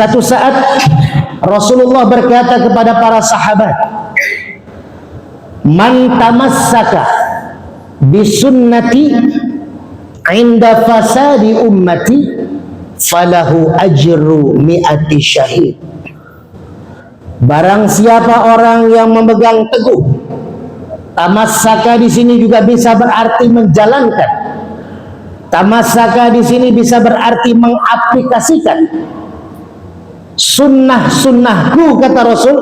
Satu saat Rasulullah berkata kepada para sahabat, "Man tamassaka bisunnati inda fasadi ummati falahu ajru mi'ati syahid." Barang siapa orang yang memegang teguh, tamassaka di sini juga bisa berarti menjalankan. Tamassaka di sini bisa berarti mengaplikasikan sunnah-sunnahku, kata Rasul,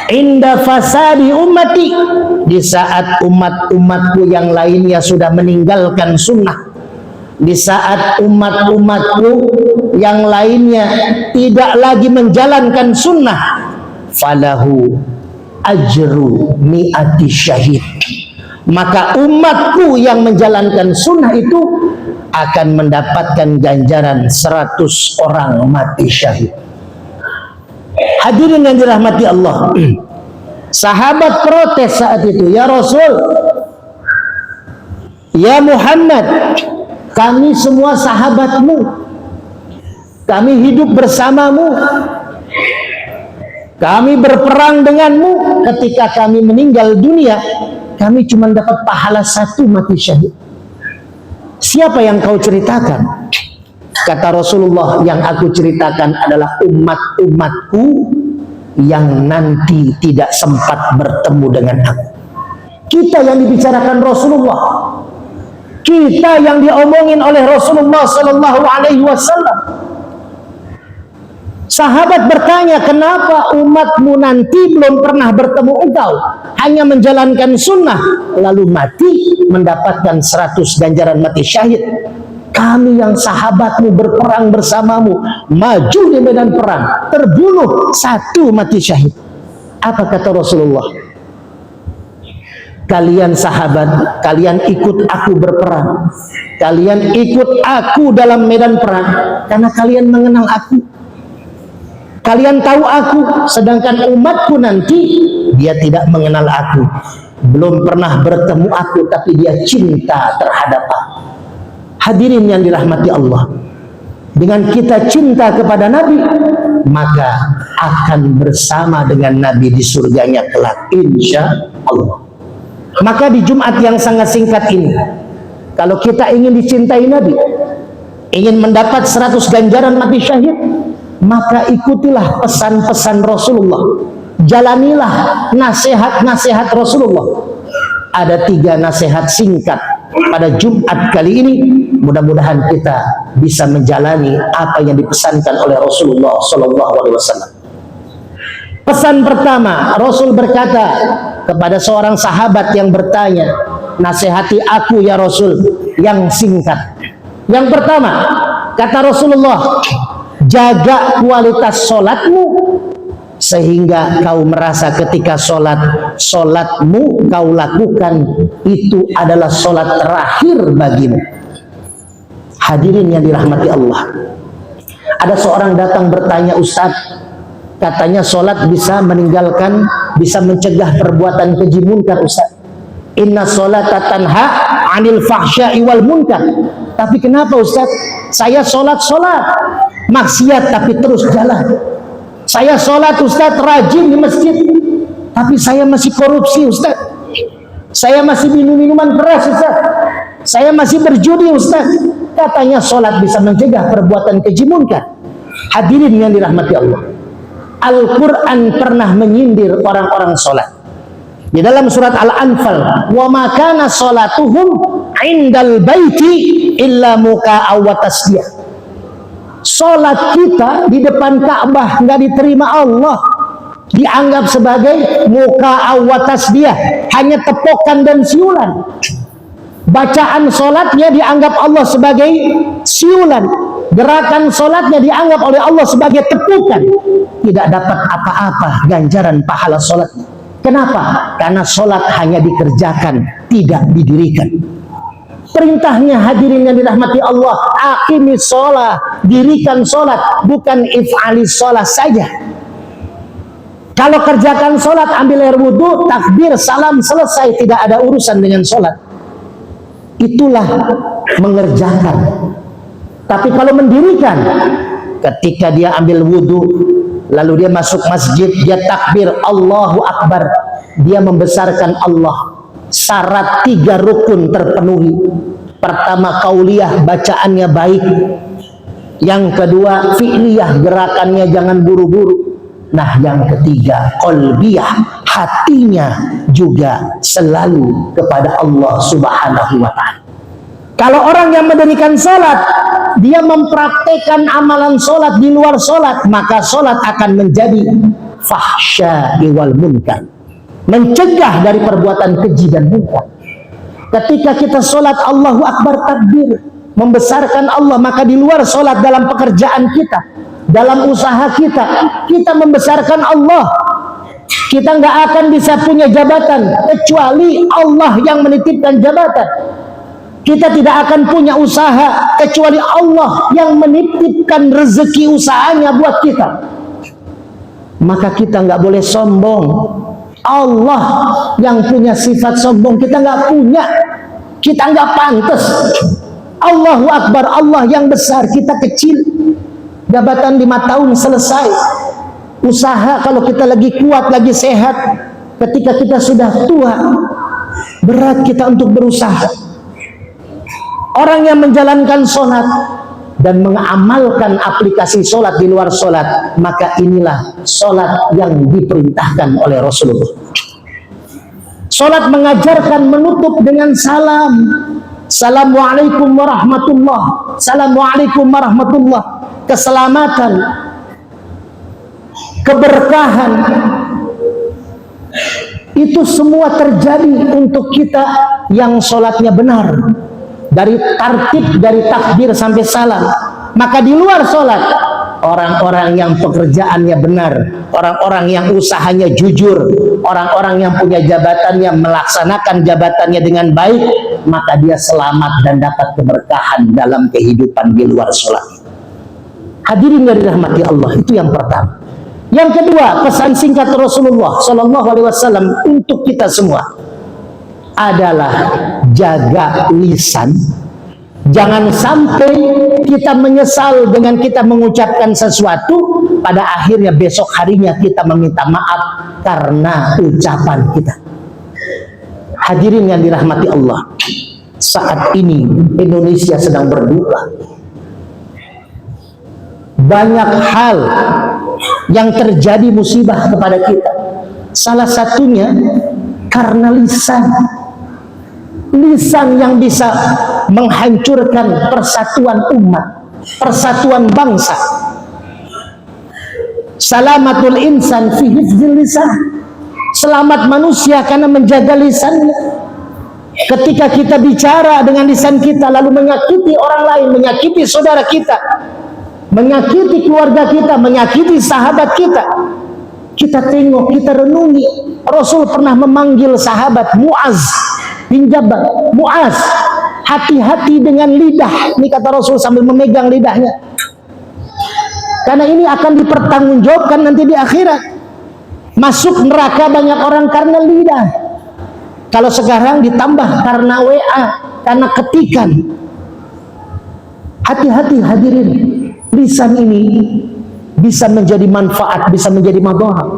inda fasadi ummati, di saat umat-umatku yang lainnya sudah meninggalkan sunnah, di saat umat-umatku yang lainnya tidak lagi menjalankan sunnah, falahu ajru mi'ati syahid, maka umatku yang menjalankan sunnah itu akan mendapatkan ganjaran 100 orang mati syahid. Hadirin yang dirahmati Allah, sahabat protes saat itu, "Ya Rasul, ya Muhammad, kami semua sahabatmu, kami hidup bersamamu, kami berperang denganmu, ketika kami meninggal dunia kami cuma dapat pahala 1 mati syahid. Siapa yang kau ceritakan?" Kata Rasulullah, "Yang aku ceritakan adalah umat-umatku yang nanti tidak sempat bertemu dengan aku." Kita yang dibicarakan Rasulullah, kita yang diomongin oleh Rasulullah Sallallahu Alaihi Wasallam. Sahabat bertanya, "Kenapa umatmu nanti belum pernah bertemu engkau, hanya menjalankan sunnah, lalu mati mendapatkan 100 ganjaran mati syahid? Kami yang sahabatmu berperang bersamamu, maju di medan perang, terbunuh 1 mati syahid." Apa kata Rasulullah? "Kalian sahabat, kalian ikut aku berperang, kalian ikut aku dalam medan perang karena kalian mengenal aku, kalian tahu aku, sedangkan umatku nanti dia tidak mengenal aku, belum pernah bertemu aku, tapi dia cinta terhadap aku." Hadirin yang dirahmati Allah, dengan kita cinta kepada Nabi, maka akan bersama dengan Nabi di surganya kelak, insya Allah. Maka di Jumat yang sangat singkat ini, kalau kita ingin dicintai Nabi, ingin mendapat 100 ganjaran mati syahid, maka ikutilah pesan-pesan Rasulullah, jalanilah nasihat-nasihat Rasulullah. Ada 3 nasihat singkat pada Jumat kali ini. Mudah-mudahan kita bisa menjalani apa yang dipesankan oleh Rasulullah Sallallahu Alaihi Wasallam. Pesan pertama, Rasul berkata kepada seorang sahabat yang bertanya, "Nasihati aku ya Rasul," yang singkat. Yang pertama, kata Rasulullah, "Jaga kualitas solatmu sehingga kau merasa ketika solatmu kau lakukan itu adalah solat terakhir bagimu." Hadirin yang dirahmati Allah, ada seorang datang bertanya, "Ustaz, katanya solat bisa meninggalkan, bisa mencegah perbuatan keji munkar Ustaz. Inna sholata tanha 'anil fahsya'i wal munkar." Tapi kenapa Ustaz? Saya solat maksiat tapi terus jalan. Saya solat Ustaz rajin di masjid, tapi saya masih korupsi Ustaz. Saya masih minum minuman keras Ustaz. Saya masih berjudi Ustaz. Katanya solat bisa mencegah perbuatan keji munkar. Hadirin yang dirahmati Allah, Al-Quran pernah menyindir orang-orang solat. Di dalam surat Al-Anfal, "Wa ma kana sholatuhum indal baiti illa muka'aw wa tasbih." Solat kita di depan Ka'bah nggak diterima Allah, dianggap sebagai muka'aw wa tasbih, hanya tepokan dan siulan. Bacaan solatnya dianggap Allah sebagai siulan, gerakan solatnya dianggap oleh Allah sebagai tepukan, tidak dapat apa-apa ganjaran pahala solatnya. Kenapa? Karena solat hanya dikerjakan, tidak didirikan. Perintahnya hadirin yang dirahmati Allah, aqimis sholat, dirikan solat, bukan if'alis sholat saja. Kalau kerjakan solat, ambil air wudhu, takbir, salam, selesai, tidak ada urusan dengan solat. Itulah mengerjakan. Tapi kalau mendirikan, ketika dia ambil wudhu, lalu dia masuk masjid, dia takbir Allahu Akbar, dia membesarkan Allah. Syarat 3 rukun terpenuhi. Pertama, qauliyah, bacaannya baik. Yang kedua, fi'liyah, gerakannya jangan buru-buru. Nah, yang ketiga, qalbiyah, hatinya juga selalu kepada Allah Subhanahu wa ta'ala. Kalau orang yang mendirikan sholat, dia mempraktekkan amalan sholat di luar sholat, maka sholat akan menjadi fahsya'i wal munkar, mencegah dari perbuatan keji dan munkar. Ketika kita sholat Allahu Akbar takbir, membesarkan Allah, maka di luar sholat, dalam pekerjaan kita, dalam usaha kita, kita membesarkan Allah. Kita nggak akan bisa punya jabatan kecuali Allah yang menitipkan jabatan. Kita tidak akan punya usaha kecuali Allah yang menitipkan rezeki usahanya buat kita. Maka kita nggak boleh sombong. Allah yang punya sifat sombong, kita nggak punya. Kita nggak pantas. Allahu Akbar, Allah yang besar, kita kecil. Jabatan 5 tahun selesai. Usaha kalau kita lagi kuat, lagi sehat. Ketika kita sudah tua, berat kita untuk berusaha. Orang yang menjalankan sholat dan mengamalkan aplikasi sholat di luar sholat, maka inilah sholat yang diperintahkan oleh Rasulullah. Sholat mengajarkan menutup dengan salam. Assalamualaikum warahmatullah. Assalamualaikum warahmatullah. Keselamatan, keberkahan, itu semua terjadi untuk kita yang sholatnya benar. Dari tartib, dari takbir sampai salam. Maka di luar sholat, orang-orang yang pekerjaannya benar, orang-orang yang usahanya jujur, orang-orang yang punya jabatannya melaksanakan jabatannya dengan baik, maka dia selamat dan dapat keberkahan dalam kehidupan di luar sholat. Hadirin yang dirahmati Allah, itu yang pertama. Yang kedua, pesan singkat Rasulullah Shallallahu Alaihi Wasallam untuk kita semua adalah jaga lisan. Jangan sampai kita menyesal dengan kita mengucapkan sesuatu, pada akhirnya besok harinya kita meminta maaf karena ucapan kita. Hadirin yang dirahmati Allah, saat ini Indonesia sedang berduka. Banyak hal yang terjadi musibah kepada kita. Salah satunya karena lisan. Lisan yang bisa menghancurkan persatuan umat, persatuan bangsa. Salamatul insan fi hifdzil lisan. Selamat manusia karena menjaga lisannya. Ketika kita bicara dengan lisan kita lalu menyakiti orang lain, menyakiti saudara kita, menyakiti keluarga kita, menyakiti sahabat kita, kita tengok, kita renungi. Rasul pernah memanggil sahabat Muaz bin Jabal, Muaz, hati-hati dengan lidah. Ini kata Rasul sambil memegang lidahnya, karena ini akan dipertanggungjawabkan nanti di akhirat. Masuk neraka banyak orang karena lidah. Kalau sekarang ditambah karena WA, karena ketikan. Hati-hati hadirin. Lisan ini bisa menjadi manfaat, bisa menjadi madharat.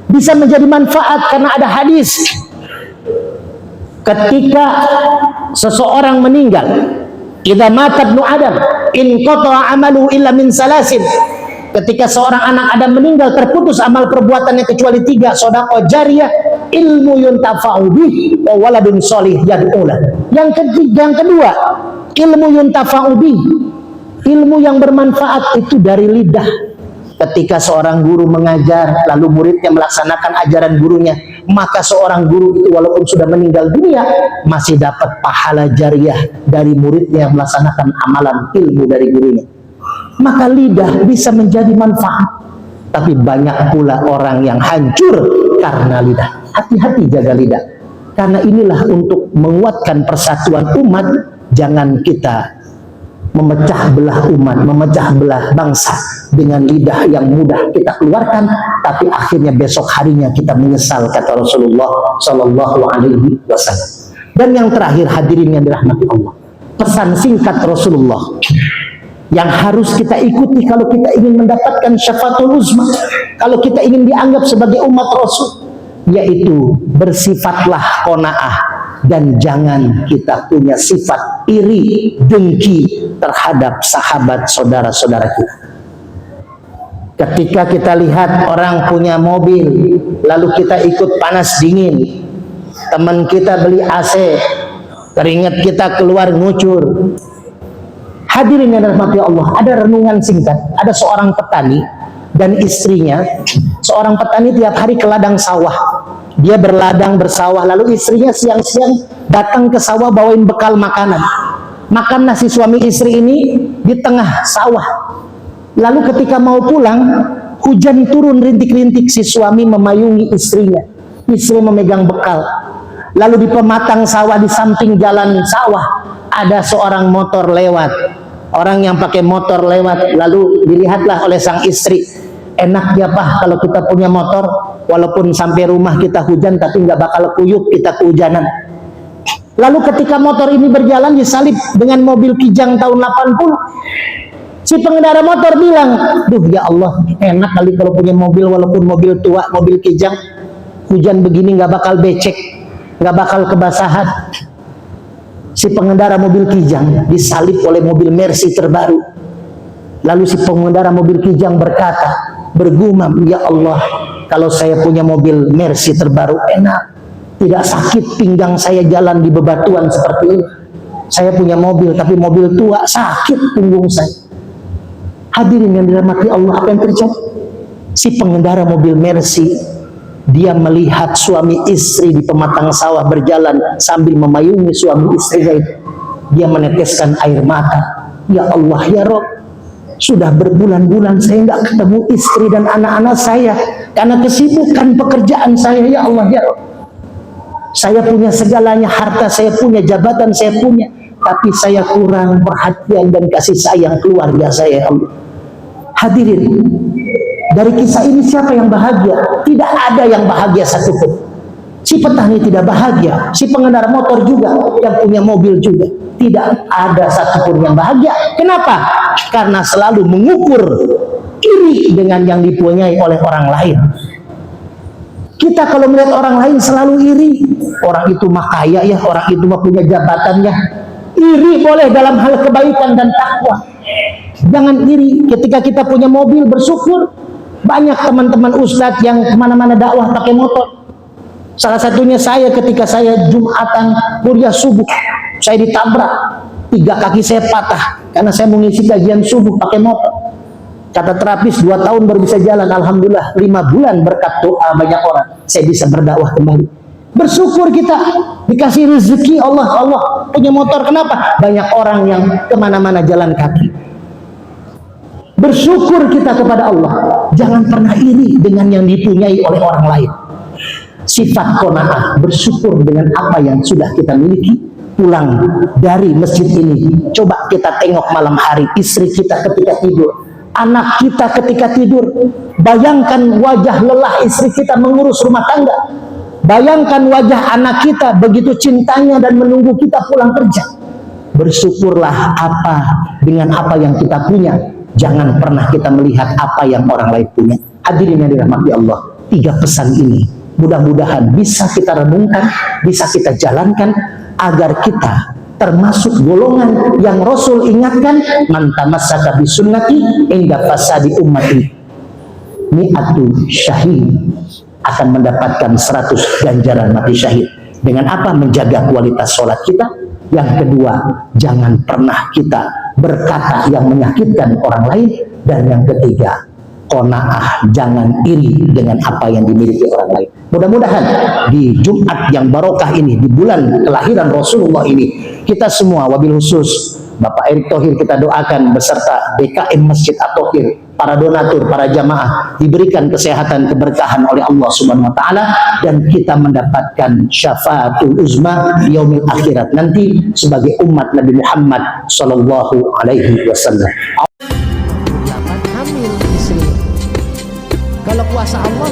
Bisa menjadi manfaat karena ada hadis. Ketika seseorang meninggal, idza mata ibnu Adam, in qata'a amalu illa min salasin. Ketika seorang anak Adam meninggal, terputus amal perbuatannya kecuali 3, sedekah jariyah, ilmu yuntafa'u bih, wa waladun sholih yad'u lah. Yang kedua, ilmu yuntafa'u bih. Ilmu yang bermanfaat itu dari lidah. Ketika seorang guru mengajar, lalu muridnya melaksanakan ajaran gurunya, maka seorang guru itu walaupun sudah meninggal dunia, masih dapat pahala jariah dari muridnya yang melaksanakan amalan ilmu dari gurunya. Maka lidah bisa menjadi manfaat. Tapi banyak pula orang yang hancur karena lidah. Hati-hati jaga lidah. Karena inilah untuk menguatkan persatuan umat. Jangan kita memecah belah umat, memecah belah bangsa dengan lidah yang mudah kita keluarkan, tapi akhirnya besok harinya kita menyesal, kata Rasulullah Shallallahu Alaihi Wasallam. Dan yang terakhir hadirin yang dirahmati Allah, pesan singkat Rasulullah, yang harus kita ikuti kalau kita ingin mendapatkan syafaatul uzma, kalau kita ingin dianggap sebagai umat Rasul, yaitu bersifatlah qanaah dan jangan kita punya sifat iri dengki terhadap sahabat saudara-saudara kita. Ketika kita lihat orang punya mobil lalu kita ikut panas dingin, teman kita beli AC, keringat kita keluar ngucur. Hadirin yang dirahmati Allah, ada renungan singkat. Ada seorang petani dan istrinya. Seorang petani tiap hari ke ladang sawah. Dia berladang bersawah, lalu istrinya siang-siang datang ke sawah bawain bekal makanan. Makan nasi suami istri ini di tengah sawah. Lalu ketika mau pulang, hujan turun rintik-rintik, si suami memayungi istrinya. Istri memegang bekal. Lalu di pematang sawah di samping jalan sawah ada seorang motor lewat. Orang yang pakai motor lewat, lalu dilihatlah oleh sang istri. Enak ya Pak kalau kita punya motor, walaupun sampai rumah kita hujan tapi nggak bakal kuyup kita kehujanan. Lalu ketika motor ini berjalan disalip dengan mobil Kijang tahun 80, si pengendara motor bilang, duh ya Allah, enak kali kalau punya mobil walaupun mobil tua, mobil Kijang, hujan begini nggak bakal becek, nggak bakal kebasahan. Si pengendara mobil Kijang disalip oleh mobil Mercy terbaru. Lalu si pengendara mobil Kijang berkata, bergumam, ya Allah, kalau saya punya mobil Mercy terbaru enak, tidak sakit pinggang saya jalan di bebatuan seperti ini. Saya punya mobil, tapi mobil tua, sakit punggung saya. Hadirin yang dirahmati Allah, apa yang terjadi? Si pengendara mobil Mercy, dia melihat suami istri di pematang sawah berjalan sambil memayungi suami istrinya itu. Dia meneteskan air mata. Ya Allah, ya Rob, sudah berbulan-bulan saya nggak ketemu istri dan anak-anak saya karena kesibukan pekerjaan saya. Ya Allah, ya Rob, saya punya segalanya, harta saya punya, jabatan saya punya, tapi saya kurang perhatian dan kasih sayang keluarga saya. Ya Allah. Hadirin, dari kisah ini siapa yang bahagia? Tidak ada yang bahagia satupun. Si petani tidak bahagia, si pengendara motor juga, yang punya mobil juga, tidak ada satupun yang bahagia. Kenapa? Karena selalu mengukur iri dengan yang dipunyai oleh orang lain. Kita kalau melihat orang lain selalu iri. Orang itu mah kaya ya, orang itu mah punya jabatannya. Iri boleh dalam hal kebaikan dan takwa. Jangan iri ketika kita punya mobil, bersyukur. Banyak teman-teman ustadz yang kemana-mana dakwah pakai motor. Salah satunya saya ketika saya Jumatan kuliah subuh, saya ditabrak, 3 kaki saya patah karena saya mengisi kajian subuh pakai motor. Kata terapis 2 tahun baru bisa jalan, alhamdulillah 5 bulan berkat doa banyak orang saya bisa berdakwah kembali. Bersyukur kita dikasih rezeki Allah punya motor. Kenapa? Banyak orang yang kemana-mana jalan kaki. Bersyukur kita kepada Allah. Jangan pernah iri dengan yang dipunyai oleh orang lain. Sifat qanaah, bersyukur dengan apa yang sudah kita miliki. Pulang dari masjid ini, coba kita tengok malam hari istri kita ketika tidur, anak kita ketika tidur. Bayangkan wajah lelah istri kita mengurus rumah tangga. Bayangkan wajah anak kita begitu cintanya dan menunggu kita pulang kerja. Bersyukurlah dengan apa yang kita punya. Jangan pernah kita melihat apa yang orang lain punya. Hadirin yang dirahmati Allah, 3 pesan ini mudah-mudahan bisa kita renungkan, bisa kita jalankan agar kita termasuk golongan yang Rasul ingatkan, man tamassaka bisunnati inda fasadi ummati mi'atu syahid, akan mendapatkan 100 ganjaran mati syahid. Dengan apa? Menjaga kualitas sholat kita. Yang kedua, jangan pernah kita berkata yang menyakitkan orang lain. Dan yang ketiga, qanaah, jangan iri dengan apa yang dimiliki orang lain. Mudah-mudahan di Jumat yang barokah ini, di bulan kelahiran Rasulullah ini, kita semua, wabil khusus Bapak Erick Thohir, kita doakan beserta BKM Masjid At-Thohir, para donatur, para jamaah, diberikan kesehatan, keberkahan oleh Allah Subhanahu wa taala, dan kita mendapatkan syafaatul uzma di yaumil akhirat nanti sebagai umat Nabi Muhammad sallallahu alaihi wasallam. Hamil istri. Kalau kuasa Allah,